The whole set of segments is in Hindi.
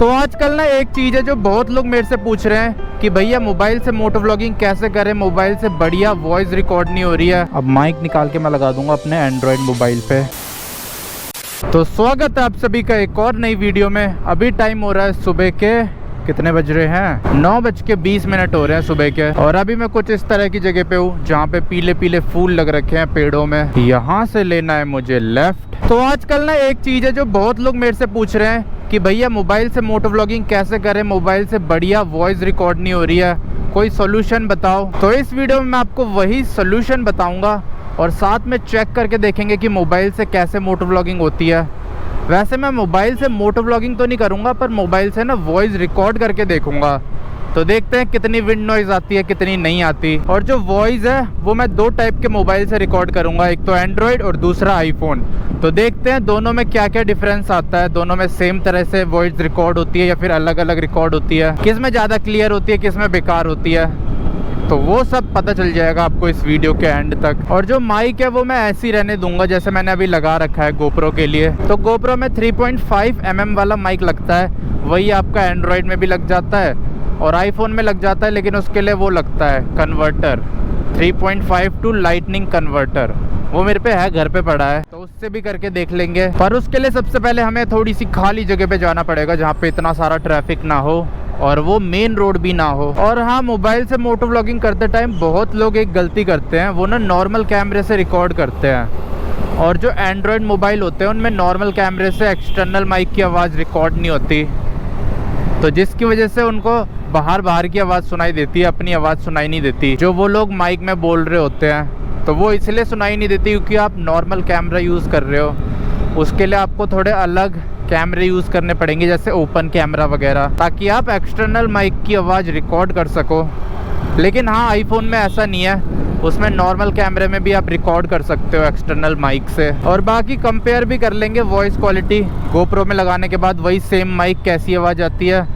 तो आजकल ना एक चीज़ है जो बहुत लोग मेरे से पूछ रहे हैं कि भैया मोबाइल से मोटो व्लॉगिंग कैसे करें, मोबाइल से बढ़िया वॉइस रिकॉर्ड नहीं हो रही है। अब माइक निकाल के मैं लगा दूंगा अपने एंड्रॉयड मोबाइल पे। तो स्वागत है आप सभी का एक और नई वीडियो में। अभी टाइम हो रहा है सुबह के, कितने बज रहे हैं, 9:20 हो रहे हैं सुबह के। और अभी मैं कुछ इस तरह की जगह पे हूँ जहाँ पे पीले पीले फूल लग रखे हैं पेड़ों में। यहाँ से लेना है मुझे लेफ्ट। तो आजकल ना एक चीज़ है जो बहुत लोग मेरे से पूछ रहे हैं कि भैया मोबाइल से मोटो व्लॉगिंग कैसे करें, मोबाइल से बढ़िया वॉइस रिकॉर्ड नहीं हो रही है, कोई सोल्यूशन बताओ। तो इस वीडियो में मैं आपको वही सोल्यूशन बताऊंगा और साथ में चेक करके देखेंगे कि मोबाइल से कैसे मोटो व्लॉगिंग होती है। वैसे मैं मोबाइल से मोटो व्लॉगिंग तो नहीं करूंगा, पर मोबाइल से ना वॉइस रिकॉर्ड करके देखूंगा। तो देखते हैं कितनी विंड नॉइज़ आती है, कितनी नहीं आती। और जो वॉइस है वो मैं दो टाइप के मोबाइल से रिकॉर्ड करूंगा, एक तो एंड्रॉयड और दूसरा आईफोन। तो देखते हैं दोनों में क्या क्या डिफरेंस आता है, दोनों में सेम तरह से वॉइस रिकॉर्ड होती है या फिर अलग अलग रिकॉर्ड होती है, किस में ज़्यादा क्लियर होती है, किस में बेकार होती है। तो वो सब पता चल जाएगा आपको इस वीडियो के एंड तक। और जो माइक है वो मैं ऐसे ही रहने दूंगा जैसे मैंने अभी लगा रखा है गोप्रो के लिए। तो गोप्रो में 3.5 mm वाला माइक लगता है, वही आपका एंड्रॉयड में भी लग जाता है और आईफोन में लग जाता है, लेकिन उसके लिए वो लगता है कन्वर्टर 3.5 टू लाइटनिंग कन्वर्टर। वो मेरे पे है, घर पे पड़ा है, तो उससे भी करके देख लेंगे। पर उसके लिए सबसे पहले हमें थोड़ी सी खाली जगह पे जाना पड़ेगा जहाँ पे इतना सारा ट्रैफिक ना हो और वो मेन रोड भी ना हो। और हाँ, मोबाइल से मोटो व्लॉगिंग करते टाइम बहुत लोग एक गलती करते हैं, वो ना नॉर्मल कैमरे से रिकॉर्ड करते हैं। और जो एंड्रॉयड मोबाइल होते हैं उनमें नॉर्मल कैमरे से एक्सटर्नल माइक की आवाज़ रिकॉर्ड नहीं होती, तो जिसकी वजह से उनको बाहर की आवाज़ सुनाई देती है, अपनी आवाज़ सुनाई नहीं देती। जो वो लोग माइक में बोल रहे होते हैं तो वो इसलिए सुनाई नहीं देती क्योंकि आप नॉर्मल कैमरा यूज़ कर रहे हो। उसके लिए आपको थोड़े अलग कैमरे यूज़ करने पड़ेंगे, जैसे ओपन कैमरा वगैरह, ताकि आप एक्सटर्नल माइक की आवाज़ रिकॉर्ड कर सको। लेकिन हाँ, आईफोन में ऐसा नहीं है, उसमें नॉर्मल कैमरे में भी आप रिकॉर्ड कर सकते हो एक्सटर्नल माइक से। और बाकी कंपेयर भी कर लेंगे वॉइस क्वालिटी गोप्रो में लगाने के बाद वही सेम माइक कैसी आवाज़ आती है,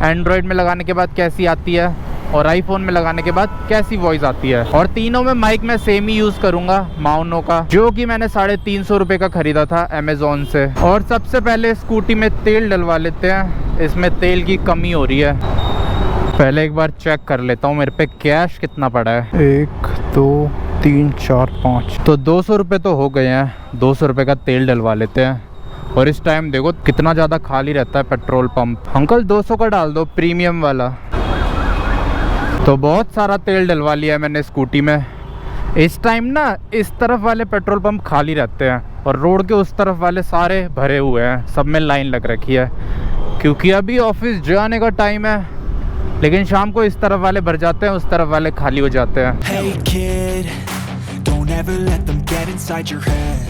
एंड्रॉयड में लगाने के बाद कैसी आती है और आईफोन में लगाने के बाद कैसी वॉइस आती है। और तीनों में माइक मैं सेम ही यूज़ करूंगा, माउनो का, जो कि मैंने 350 रुपये का ख़रीदा था अमेज़ॉन से। और सबसे पहले स्कूटी में तेल डलवा लेते हैं, इसमें तेल की कमी हो रही है। पहले एक बार चेक कर लेता हूँ मेरे पे कैश कितना पड़ा है। 1 2 3 4 5, तो 200 रुपये तो हो गए हैं। 200 रुपये का तेल डलवा लेते हैं। और इस टाइम देखो कितना ज़्यादा खाली रहता है पेट्रोल पंप। अंकल 200 का डाल दो, प्रीमियम वाला। तो बहुत सारा तेल डलवा लिया मैंने स्कूटी में। इस टाइम ना इस तरफ वाले पेट्रोल पंप खाली रहते हैं और रोड के उस तरफ वाले सारे भरे हुए हैं, सब में लाइन लग रखी है, क्योंकि अभी ऑफिस जाने का टाइम है। लेकिन शाम को इस तरफ वाले भर जाते हैं, उस तरफ वाले खाली हो जाते हैं। Hey kid, don't ever let them get inside your head.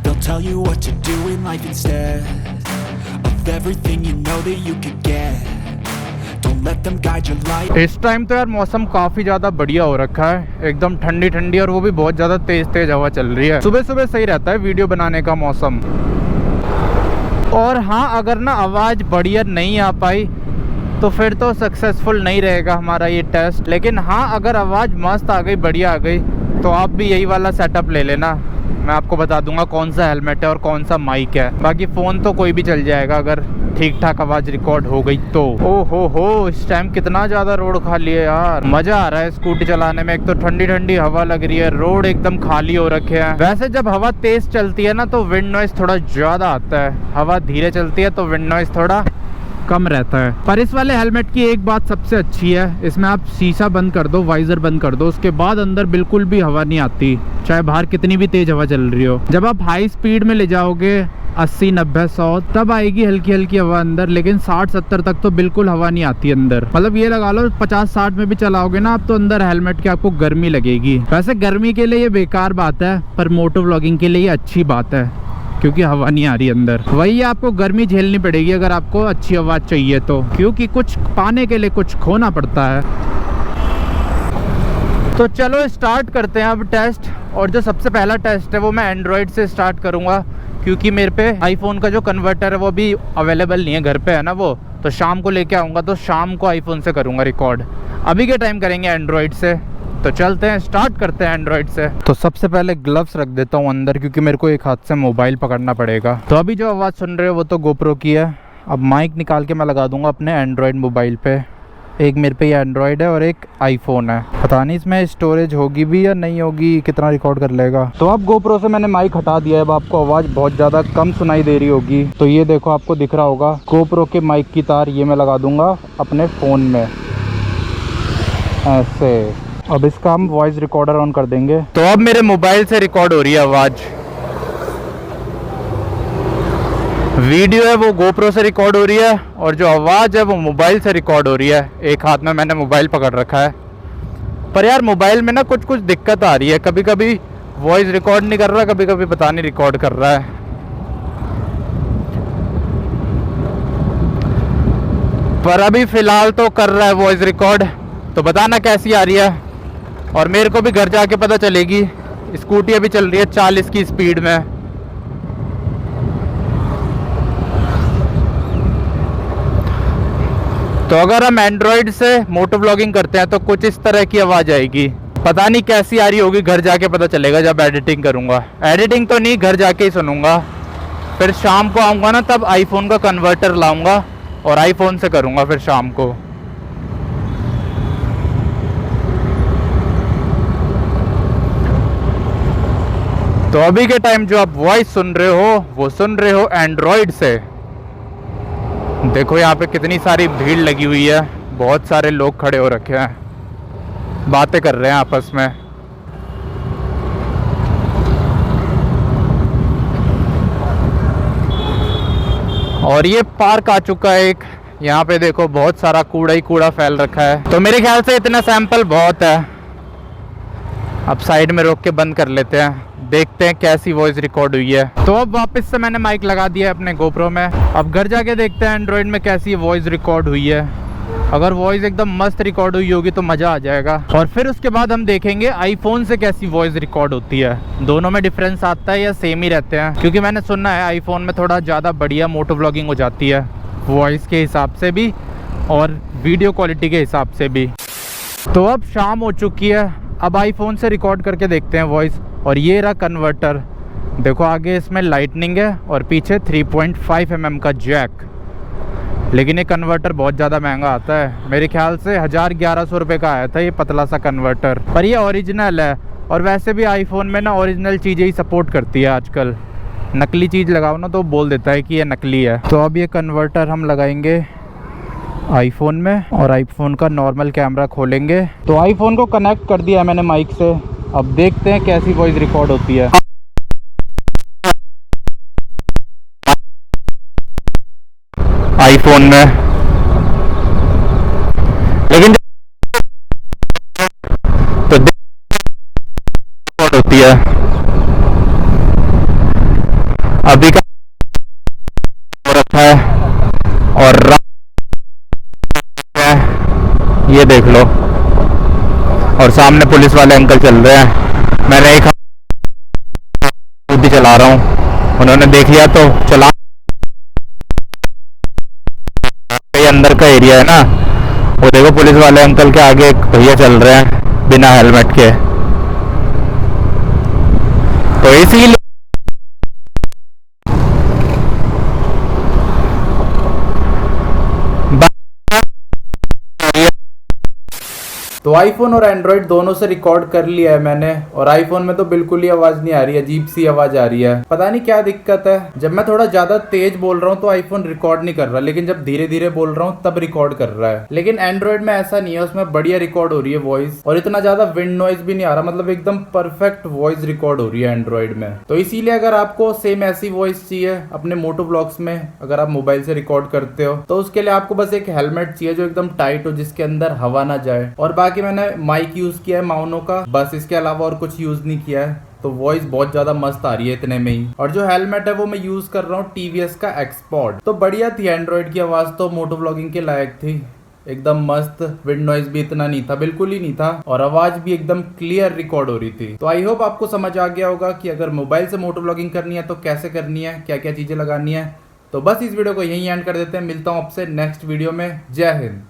They'll tell you what to do in life instead of everything you know that you could get. Don't let them guide your life. इस टाइम तो यार मौसम काफ़ी ज़्यादा बढ़िया हो रखा है, एकदम ठंडी ठंडी, और वो भी बहुत ज़्यादा तेज़ हवा चल रही है। सुबह सुबह सही रहता है वीडियो बनाने का मौसम। और हाँ, अगर ना आवाज़ बढ़िया नहीं आ पाई तो फिर तो सक्सेसफुल नहीं रहेगा हमारा ये टेस्ट। लेकिन हाँ, अगर आवाज़ मस्त आ गई, बढ़िया आ गई, तो आप भी यही वाला सेटअप ले लेना। मैं आपको बता दूंगा कौन सा हेलमेट है और कौन सा माइक है। बाकी फ़ोन तो कोई भी चल जाएगा अगर ठीक ठाक आवाज़ रिकॉर्ड हो गई तो। ओ हो, इस टाइम कितना ज़्यादा रोड खाली है यार, मज़ा आ रहा है स्कूटी चलाने में। एक तो ठंडी ठंडी हवा लग रही है, रोड एकदम खाली हो रखे हैं। वैसे जब हवा तेज़ चलती है ना तो विंड नॉइज़ थोड़ा ज़्यादा आता है, हवा धीरे चलती है तो विंड नॉइज़ थोड़ा कम रहता है। पर इस वाले हेलमेट की एक बात सबसे अच्छी है, इसमें आप शीशा बंद कर दो, वाइजर बंद कर दो, उसके बाद अंदर बिल्कुल भी हवा नहीं आती, चाहे बाहर कितनी भी तेज हवा चल रही हो। जब आप हाई स्पीड में ले जाओगे 80 90 100, तब आएगी हल्की हल्की हवा अंदर, लेकिन 60 70 तक तो बिल्कुल हवा नहीं आती अंदर। मतलब ये लगा लो 50 60 में भी चलाओगे ना आप, तो अंदर हेलमेट के आपको गर्मी लगेगी। वैसे गर्मी के लिए ये बेकार बात है, पर मोटो व्लॉगिंग के लिए ये अच्छी बात है, क्योंकि हवा नहीं आ रही अंदर। वही आपको गर्मी झेलनी पड़ेगी अगर आपको अच्छी आवाज़ चाहिए तो, क्योंकि कुछ पाने के लिए कुछ खोना पड़ता है। तो चलो स्टार्ट करते हैं अब टेस्ट। और जो सबसे पहला टेस्ट है वो मैं एंड्रॉयड से स्टार्ट करूँगा, क्योंकि मेरे पे आईफोन का जो कन्वर्टर है वो भी अवेलेबल नहीं है, घर पे है ना वो, तो शाम को लेके आऊँगा, तो शाम को आईफोन से करूँगा रिकॉर्ड। अभी के टाइम करेंगे एंड्रॉयड से। तो चलते हैं, स्टार्ट करते हैं एंड्रॉयड से। तो सबसे पहले ग्लव्स रख देता हूँ अंदर, क्योंकि मेरे को एक हाथ से मोबाइल पकड़ना पड़ेगा। तो अभी जो आवाज़ सुन रहे हो वो तो गोप्रो की है, अब माइक निकाल के मैं लगा दूंगा अपने एंड्रॉयड मोबाइल पे। एक मेरे पे ये एंड्रॉयड है और एक आईफोन है। पता नहीं इसमें स्टोरेज होगी भी या नहीं होगी, कितना रिकॉर्ड कर लेगा। तो अब गोप्रो से मैंने माइक हटा दिया है। अब आपको आवाज़ बहुत ज़्यादा कम सुनाई दे रही होगी। तो ये देखो, आपको दिख रहा होगा गोप्रो के माइक की तार ये मैं लगा दूंगा अपने फ़ोन में ऐसे। अब इसका हम वॉइस रिकॉर्डर ऑन कर देंगे। तो अब मेरे मोबाइल से रिकॉर्ड हो रही है आवाज़। वीडियो है वो गोप्रो से रिकॉर्ड हो रही है और जो आवाज़ है वो मोबाइल से रिकॉर्ड हो रही है। एक हाथ में मैंने मोबाइल पकड़ रखा है। पर यार मोबाइल में ना कुछ कुछ दिक्कत आ रही है। कभी कभी वॉइस रिकॉर्ड नहीं कर रहा, कभी कभी पता नहीं रिकॉर्ड कर रहा है। पर अभी फ़िलहाल तो कर रहा है वॉइस रिकॉर्ड। तो बताना कैसी आ रही है। और मेरे को भी घर जाके पता चलेगी। स्कूटी अभी चल रही है 40 की स्पीड में। तो अगर हम एंड्रॉयड से मोटो व्लॉगिंग करते हैं तो कुछ इस तरह की आवाज़ आएगी। पता नहीं कैसी आ रही होगी, घर जाके पता चलेगा जब एडिटिंग करूँगा। एडिटिंग तो नहीं, घर जाके ही सुनूंगा। फिर शाम को आऊँगा ना, तब आईफोन का कन्वर्टर लाऊंगा और आईफोन से करूँगा फिर शाम को। तो अभी के टाइम जो आप वॉइस सुन रहे हो वो सुन रहे हो एंड्रॉयड से। देखो यहाँ पे कितनी सारी भीड़ लगी हुई है। बहुत सारे लोग खड़े हो रखे हैं, बातें कर रहे हैं आपस में। और ये पार्क आ चुका है एक। यहाँ पे देखो बहुत सारा कूड़ा ही कूड़ा फैल रखा है। तो मेरे ख्याल से इतना सैंपल बहुत है। अब साइड में रोक के बंद कर लेते हैं, देखते हैं कैसी वॉइस रिकॉर्ड हुई है। तो अब वापस से मैंने माइक लगा दिया है अपने गोप्रो में। अब घर जाके देखते हैं एंड्रॉयड में कैसी वॉइस रिकॉर्ड हुई है। अगर वॉइस एकदम मस्त रिकॉर्ड हुई होगी तो मज़ा आ जाएगा। और फिर उसके बाद हम देखेंगे आईफोन से कैसी वॉइस रिकॉर्ड होती है। दोनों में डिफरेंस आता है या सेम ही रहते हैं? क्योंकि मैंने सुना है आईफोन में थोड़ा ज़्यादा बढ़िया मोटो व्लॉगिंग हो जाती है, वॉइस के हिसाब से भी और वीडियो क्वालिटी के हिसाब से भी। तो अब शाम हो चुकी है। अब आईफोन से रिकॉर्ड करके देखते हैं वॉइस। और ये रहा कन्वर्टर। देखो आगे इसमें लाइटनिंग है और पीछे 3.5 mm का जैक। लेकिन ये कन्वर्टर बहुत ज़्यादा महंगा आता है। मेरे ख्याल से 1000-1100 रुपये का आया था ये पतला सा कन्वर्टर। पर ये ओरिजिनल है। और वैसे भी आईफोन में ना ओरिजिनल चीज़ें ही सपोर्ट करती है आजकल। नकली चीज़ लगाओ ना तो बोल देता है कि ये नकली है। तो अब ये कन्वर्टर हम लगाएंगे आईफोन में और आईफोन का नॉर्मल कैमरा खोलेंगे। तो आईफोन को कनेक्ट कर दिया है मैंने माइक से। अब देखते हैं कैसी वॉइस रिकॉर्ड होती है। आईफोन में लेकिन तो रिकॉर्ड होती है। अभी का हो रखा है और ये देख लो। और सामने पुलिस वाले अंकल चल रहे हैं। मैंने एक स्कूटी चला रहा हूँ, उन्होंने देख लिया तो चला। ये अंदर का एरिया है ना, वो देखो पुलिस वाले अंकल के आगे एक भैया चल रहे हैं बिना हेलमेट के। तो इसीलिए तो आईफोन और एंड्रॉयड दोनों से रिकॉर्ड कर लिया है मैंने। और आईफोन में तो बिल्कुल ही आवाज नहीं आ रही है, अजीब सी आवाज आ रही है। पता नहीं क्या दिक्कत है। जब मैं थोड़ा ज्यादा तेज बोल रहा हूँ तो आईफोन रिकॉर्ड नहीं कर रहा, लेकिन जब धीरे धीरे बोल रहा हूँ तब रिकॉर्ड कर रहा है। लेकिन एंड्रॉयड में ऐसा नहीं है, उसमें बढ़िया रिकॉर्ड हो रही है वॉइस। और इतना ज्यादा विंड नॉइज भी नहीं आ रहा, मतलब एकदम परफेक्ट वॉइस रिकॉर्ड हो रही है एंड्रॉयड में। तो इसीलिए अगर आपको सेम ऐसी वॉइस चाहिए अपने मोटो व्लॉग्स में, अगर आप मोबाइल से रिकॉर्ड करते हो, तो उसके लिए आपको बस एक हेलमेट चाहिए जो एकदम टाइट हो, जिसके अंदर हवा ना जाए। और बाकी मैंने माइक यूज किया है माउनो का, बस इसके अलावा और कुछ यूज नहीं किया है। तो वॉइस बहुत ज्यादा मस्त आ रही है इतने में ही। और जो हेलमेट है वो मैं यूज कर रहा हूँ टीवीएस का एक्सपोर्ट। तो बढ़िया थी एंड्रॉयड की आवाज, तो मोटो व्लॉगिंग के लायक थी। एकदम मस्त, विंड नॉइज भी इतना नहीं था, बिल्कुल ही नहीं था। और आवाज भी एकदम क्लियर रिकॉर्ड हो रही थी। तो आई होप आपको समझ आ गया होगा कि अगर मोबाइल से मोटो व्लॉगिंग करनी है तो कैसे करनी है, क्या क्या चीजें लगानी है। तो बस इस वीडियो को यहीं एंड कर देते हैं। मिलता हूँ आपसे नेक्स्ट वीडियो में। जय हिंद।